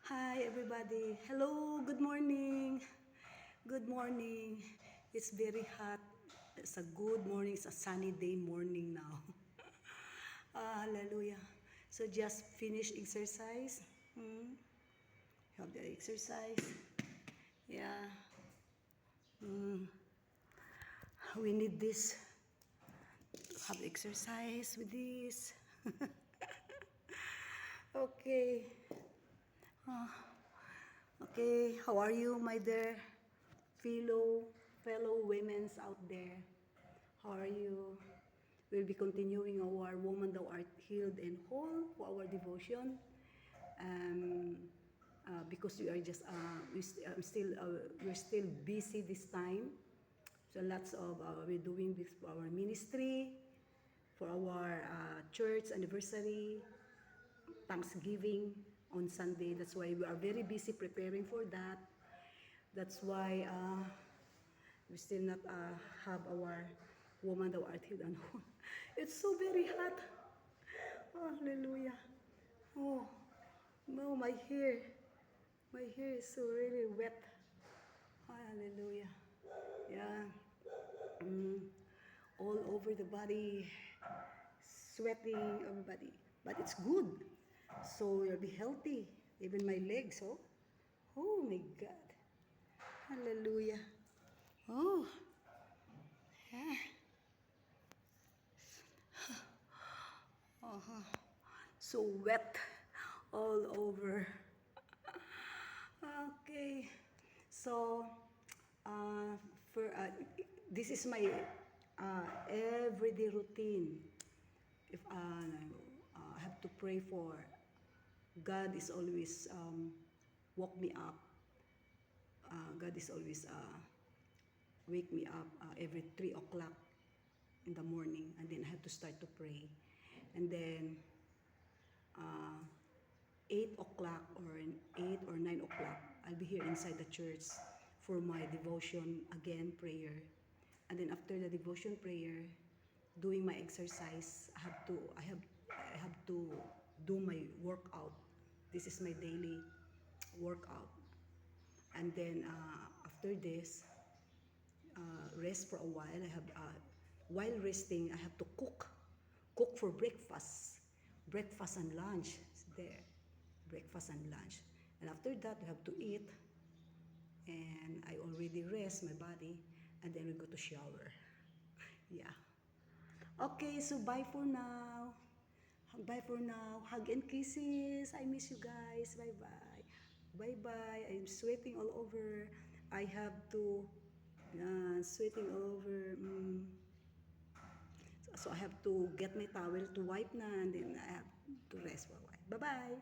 Hi everybody. Hello, good morning. Good morning. It's very hot. It's a good morning. It's a sunny day morning now. Hallelujah. So just finish exercise. Have the exercise. Yeah. We need this. Have exercise with this. Okay. Okay, how are you, my dear fellow women's out there? How are you? We'll be continuing our Woman Thou Art Healed and Whole for our devotion. Because we are just we're still busy this time. So lots of we're doing this for our ministry, for our church anniversary, Thanksgiving on Sunday. That's why we are very busy preparing for that. That's why we still not have our Woman Thou Art Healed and Whole. It's so very hot. Hallelujah. Oh, no, my hair is so really wet. Hallelujah. Yeah. All over the body, sweating, everybody. But it's good. So you'll be healthy. Even my legs, oh. Oh my God. Hallelujah. Oh, yeah. So wet all over. Okay. So, uh, for this is my everyday routine. If I have to pray for, God is always woke me up. God is always wake me up every 3 o'clock in the morning, and then I have to start to pray, and then 8 o'clock or 8 or 9 o'clock, I'll be here inside the church for my devotion again prayer, and then after the devotion prayer, doing my exercise, I have to do my workout. This is my daily workout, and then after this, rest for a while. While resting, I have to cook for breakfast and lunch. It's there, breakfast and lunch, and after that, we have to eat, and I already rest my body, and then we go to shower. Yeah. Okay, so bye for now. Bye for now. Hug and kisses. I miss you guys. Bye bye. Bye bye. I'm sweating all over. I have to sweating all over. So I have to get my towel to wipe na, and then I have to rest for a while. Bye bye.